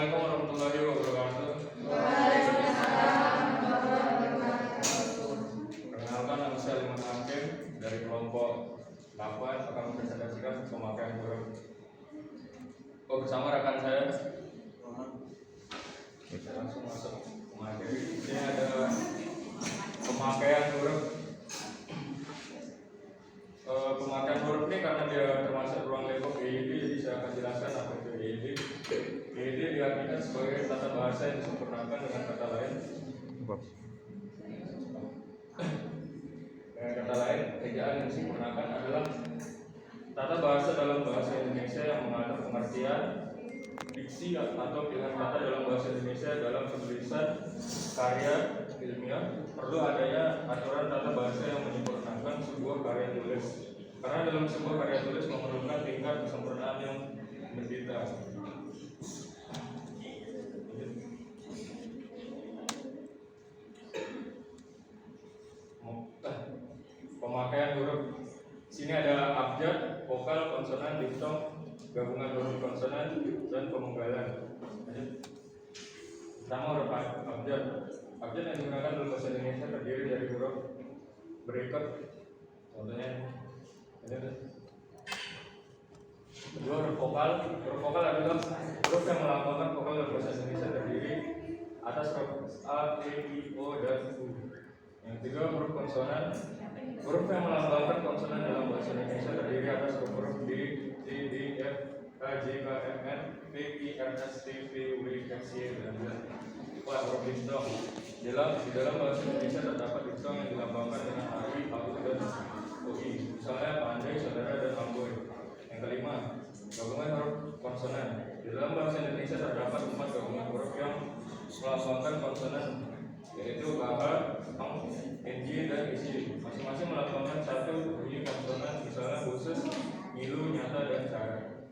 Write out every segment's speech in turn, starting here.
Assalamualaikum warahmatullahi wabarakatuh. Perkenalkan, nama saya Liman Hakim dari kelompok 8 akan mempresentasikan pemakaian huruf. Bersama rekan saya. Kita langsung masuk ke materi. Ini ada pemakaian huruf. Pemakaian huruf ini karena dia termasuk ruang lingkup EID, jadi saya akan jelaskan apa itu EID. EID diartikan sebagai tata bahasa yang disempurnakan dengan kata lain. Dengan kata lain, ejaan yang disempurnakan adalah tata bahasa dalam bahasa Indonesia yang mengatur pengertian, diksi atau pilihan kata dalam bahasa Indonesia dalam penulisan karya ilmiah. Perlu adanya aturan tata bahasa yang menyempurnakan sebuah karya tulis, karena dalam sebuah karya tulis memerlukan tingkat kesempurnaan yang mendetail. Pemakaian huruf. Sini ada abjad, vokal, konsonan, diftong, gabungan huruf konsonan dan pemunggalan. Pertama huruf abjad. Abjad yang digunakan dalam bahasa Indonesia terdiri dari huruf berikut. Contohnya kedua huruf vokal. Huruf vokal adalah huruf yang melambangkan vokal dalam bahasa Indonesia terdiri atas huruf A, E, I, O, dan U. Yang ketiga huruf konsonan. Huruf yang melambangkan konsonan dalam bahasa Indonesia terdiri atas huruf D, C, D, F, K, J, K, M, N, P, Q, R, S, T, V, W, X, Y, dan Z. Huruf diftong. Di dalam bahasa Indonesia terdapat diftong yang dilambangkan dengan AI, AU, dan UI. Misalnya pandai, saudara, dan amboy. Yang kelima, gabungan huruf konsonan. Di dalam bahasa Indonesia terdapat 4 gabungan huruf yang melambangkan konsonan, yaitu KH, ANG, NJ, dan ISI. Masing-masing melambangkan satu bunyi konsonan, misalnya khusus, ngilu, nyata, dan cara.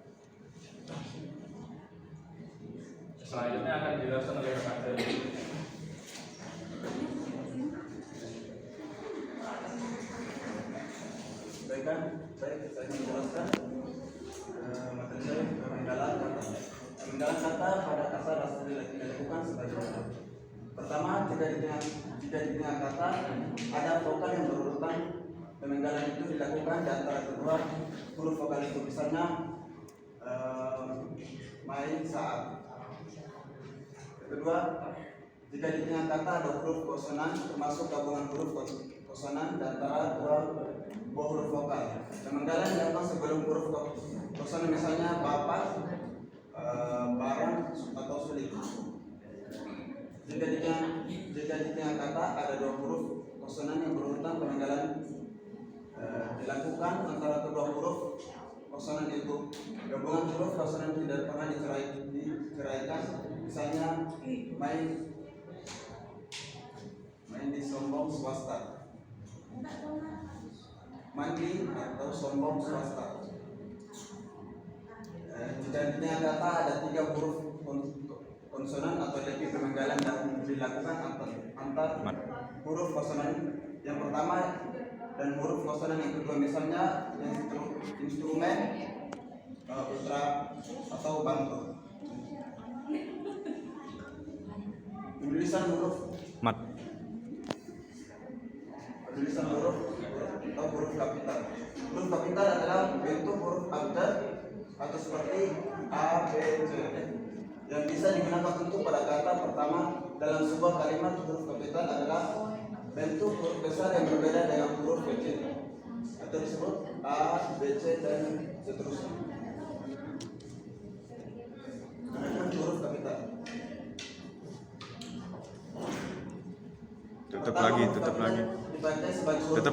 Selanjutnya akan dijelaskan oleh rekan saya. Baik, saya menjelaskan materi saya pemenggalan kata. Pemenggalan kata pada kata dasar dilakukan sebagai berikut. Pertama, jika di tengah kata ada vokal yang berurutan, pemenggalan itu dilakukan di antara kedua huruf vokal itu. Misalnya main saat. Kedua, jika di tengah kata ada huruf konsonan, termasuk gabungan huruf konsonan di antara dua buah huruf vokal. Pemenggalan dilakukan sebelum huruf konsonan, misalnya bapak, barang, atau sulit. Jika di tengah kata ada dua huruf konsonan yang berurutan, pemenggalan dilakukan antara kedua huruf konsonan itu. Gabungan huruf konsonan tidak pernah diceraikan. Misalnya main di sombong swasta, mandi atau sombong swasta. Jika di tengah kata ada 3 huruf konsonan atau lebih, pemenggalan yang dilakukan antar huruf konsonan yang pertama dan huruf konsonan yang kedua. Misalnya instrumen, ultra, atau bantu. Penulisan huruf atau huruf kapital. Huruf kapital adalah bentuk huruf abjad atau seperti A, B, C yang bisa digunakan untuk pada kata pertama dalam sebuah kalimat. Huruf kapital adalah bentuk huruf besar yang berbeda dengan huruf kecil atau disebut A, B, C, dan seterusnya. Huruf kapital. Tutup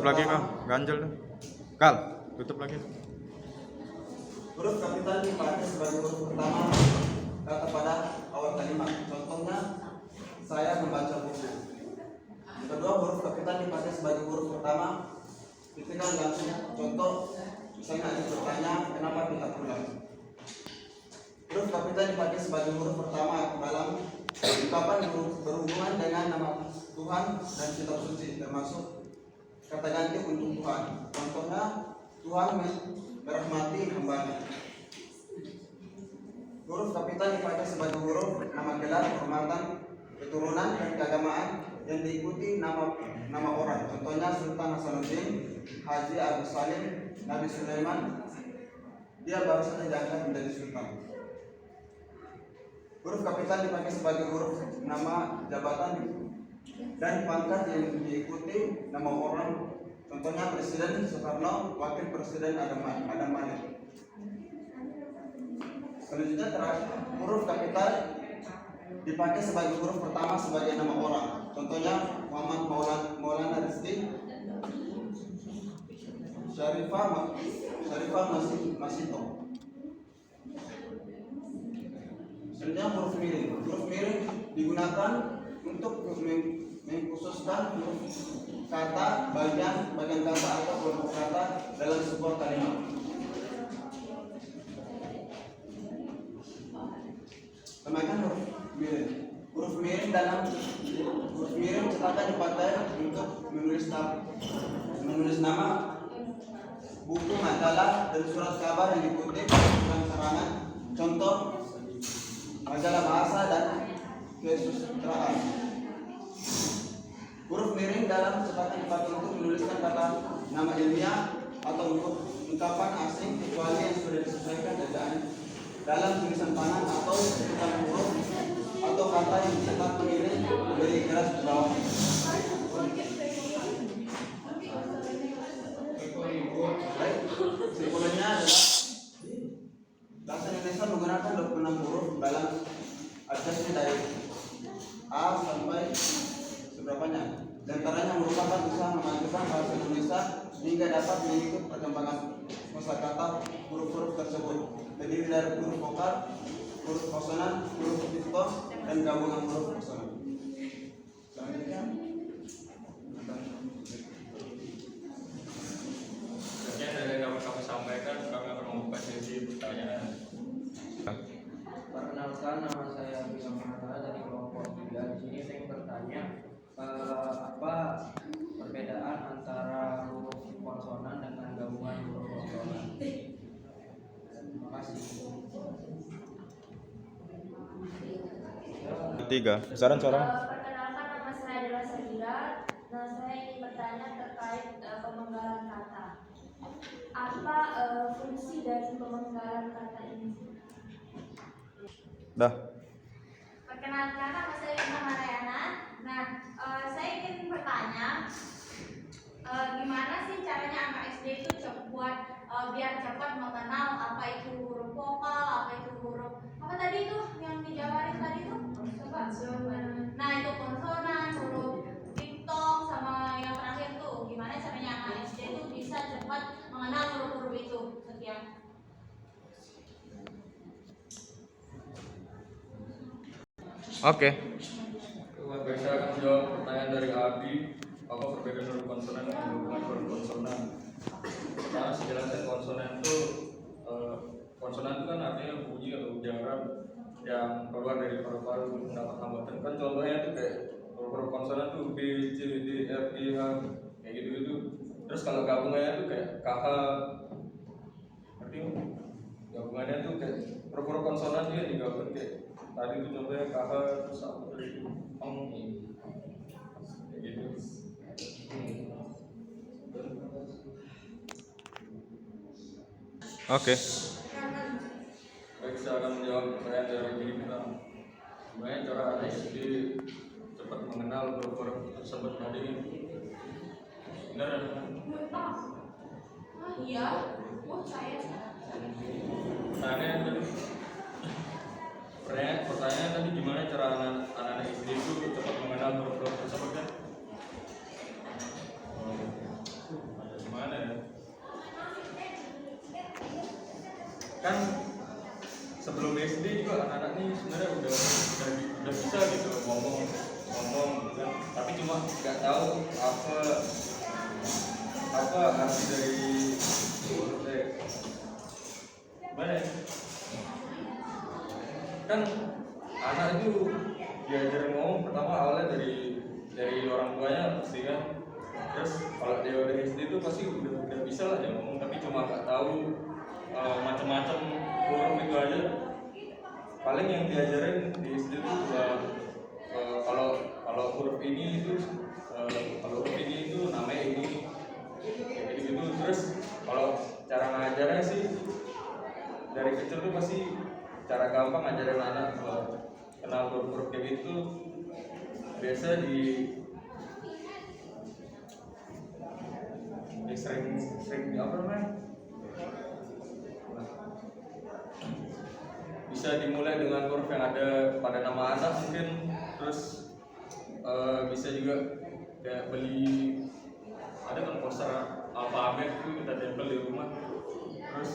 lagi kak, ganjel deh. Kal, tutup lagi. Huruf kapital dipakai sebagai huruf pertama kata pada awal kalimat. Contohnya, saya membaca buku. Kedua, huruf kapital dipakai sebagai huruf pertama ketika langsung. Contoh, misalnya ada bertanya, kenapa kita pulang? Huruf kapital dipakai sebagai huruf pertama dalam ungkapan berhubungan dengan nama Tuhan dan kitab suci, termasuk kata ganti untuk Tuhan. Contohnya, Tuhan merahmati hamba-Nya. Huruf kapital dipakai sebagai huruf nama gelar, kehormatan, keturunan, dan keagamaan yang diikuti nama orang. Contohnya Sultan Hasanuddin, Haji Agus Salim, Nabi Sulaiman. Dia baru saja diangkat menjadi sultan. Huruf kapital dipakai sebagai huruf nama jabatan dan pangkat yang diikuti nama orang. Contohnya Presiden Soekarno, Wakil Presiden Adam Malik. Selanjutnya terakhir, huruf kapital dipakai sebagai huruf pertama sebagai nama orang. Contohnya Muhammad Maulana Rizki, Syarifah Masito. Selanjutnya huruf miring. Huruf miring digunakan untuk mengkhususkan huruf kata, bagian kata atau kelompok kata dalam sebuah kalimat. Tambahkan huruf miring. Huruf miring cetakan dipakai untuk menulis nama, buku, majalah, dan surat kabar yang dikutip dalam karangan. Contoh majalah bahasa dan kesusastraan. Huruf miring dalam cetakan dipakai untuk menuliskan kata nama ilmiah atau ungkapan asing kecuali yang sudah disesuaikan dalam tulisan tangan atau tulisan huruf atau kata yang dicetak miring dari keras ke bawah. Baik, kesimpulannya adalah bahasa Indonesia menggunakan 26 huruf dalam adjustment dari A sampai seberapanya. Di antaranya merupakan usaha memajukan bahasa Indonesia hingga dapat mengikut perkembangan kosakata huruf-huruf tersebut. Terdiri dari huruf vokal, huruf konsonan, huruf diftos, dan gabungan huruf konsonan. Selanjutnya, sekian dari yang dapat kami sampaikan. Kami akan membuka sesi pertanyaan. Perkenalkan, nama saya Bima Mahatara dari kelompok 3. Di sini saya ingin bertanya apa perbedaan antara huruf konsonan dengan gabungan huruf konsonan. Terima kasih. Tiga. Saran. Perkenalkan, nama saya adalah Sadira. Nah, saya ingin bertanya terkait pemenggalan kata. Apa fungsi dari pemenggalan kata ini? Dah. Perkenalkan, nama saya Rina Mariana. Nah, saya ingin bertanya, gimana sih caranya anak SD itu biar cepat mengenal apa itu huruf vokal, apa itu huruf apa tadi itu yang dijabarin tadi itu? Coba. Nah, itu konsonan, huruf diftong, sama yang terakhir tuh. Gimana caranya anak SD itu bisa cepat mengenal huruf-huruf itu? Sekian. Oke. Saya akan menjawab pertanyaan dari Abi. Apa perbedaan huruf konsonan dengan gabungan huruf konsonan? Pertama, sejelasnya konsonan itu kan artinya bunyi atau ujaran yang keluar dari paru-paru mendapat hambatan. Kan contohnya itu kayak huruf konsonan tuh B, C, D, F, G, H, kayak gitu. Terus kalau gabungannya tuh kayak KH, artinya gabungannya tuh kayak huruf konsonan dia digabung kayak tadi itu contohnya KH, terus apa tadi itu kayak gitu. Oke. Baik, saya akan menjawab pertanyaan dari Gibran. Gimana cara anak SD cepat mengenal huruf-huruf tersebut tadi? Benar ya? Iya. Oh, saya. Pertanyaan tadi gimana cara anak-anak SD itu cepat mengenal huruf-huruf tersebut kan? Gimana ya? Kan sebelum SD juga anak-anak ini sebenarnya udah bisa gitu ngomong gitu kan, tapi cuma nggak tahu apa arti dari huruf gimana ya? Kan anak itu diajar ngomong pertama awalnya dari orang tuanya pasti kan. Terus kalau dia udah SD itu pasti udah bisa lah dia ngomong, tapi cuma nggak tahu macam-macam huruf itu aja. paling yang diajarin di SD itu kalau huruf ini itu kalau huruf ini itu namanya ini kayak gitu. Terus kalau cara ngajarnya sih dari kecil tuh pasti cara gampang ngajarin anak kenal huruf-huruf kayak gitu. Biasa di sering apa namanya, bisa dimulai dengan huruf yang ada pada nama anak mungkin. Terus bisa juga kayak beli, ada kan poster alfabet itu kita tempel di rumah. Terus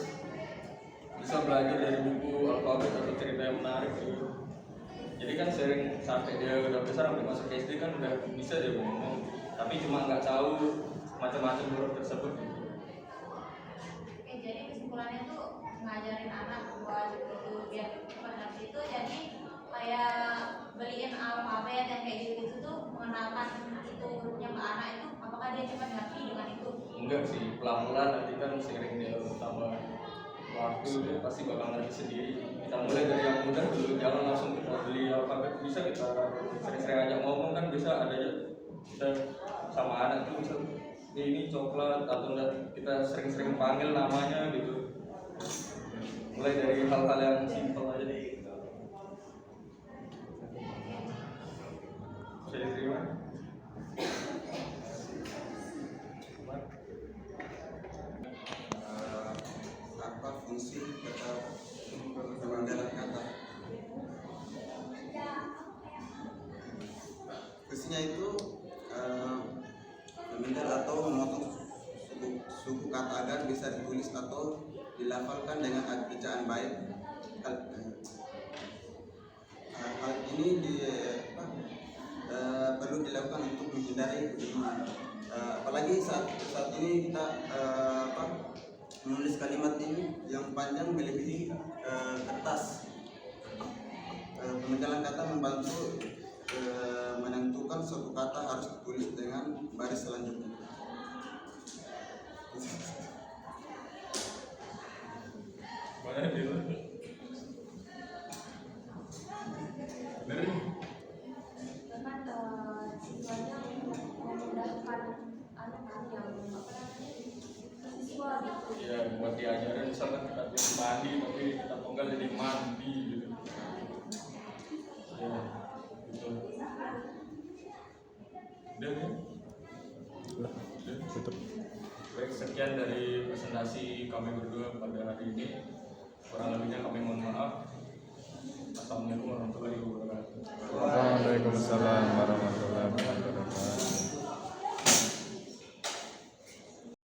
bisa belajar dari buku alfabet atau cerita yang menarik gitu. Jadi kan sering sampai dia udah besar, sampai masuk SD kan udah bisa dia ngomong, tapi cuma nggak tahu macam-macam huruf tersebut gitu. Oke, jadi kesimpulannya tuh ngajarin anak buat itu biar cepat ngerti itu, jadi kayak beliin alfabet yang kayak gitu tuh mengenalkan itu hurufnya ke anak itu, apakah dia cepat ngerti dengan itu? Enggak sih, pelan-pelan nanti kan sering dia tambah waktu dia pasti bakal ngerti sendiri. Kita mulai dari yang mudah dulu, jangan langsung kita beli alfabet. Bisa kita sering-sering ajak ngomong kan, bisa ada kita sama anak tuh bisa ini coklat atau enggak, kita sering-sering panggil namanya gitu. Mulai dari hal-hal yang simpel aja deh. Bisa diterima? Apa fungsi kata pemanggilan kata? Fungsinya itu memindal atau memotong suku kata agar bisa ditulis atau dilafalkan dengan ejaan baik. Hal ini perlu dilakukan untuk menghindari kebingungan. Apalagi saat ini kita menulis kalimat ini yang panjang melebihi kertas. Pemanggilan kata membantu menentukan suatu kata harus ditulis dengan baris selanjutnya. Mana dia? Bener. Dengan tujuannya untuk memudahkan anak-anak yang siswa gitu. Ya buat diajarin, misalkan kita jadi mandi tapi kita tunggal jadi mandi gitu. Ya gitu. Udah ya? Udah. Tutup. Baik, sekian dari presentasi kami berdua pada hari ini. Kurang lebihnya kami mohon maaf. Assalamualaikum warahmatullahi wabarakatuh. Waalaikumsalam warahmatullahi wabarakatuh.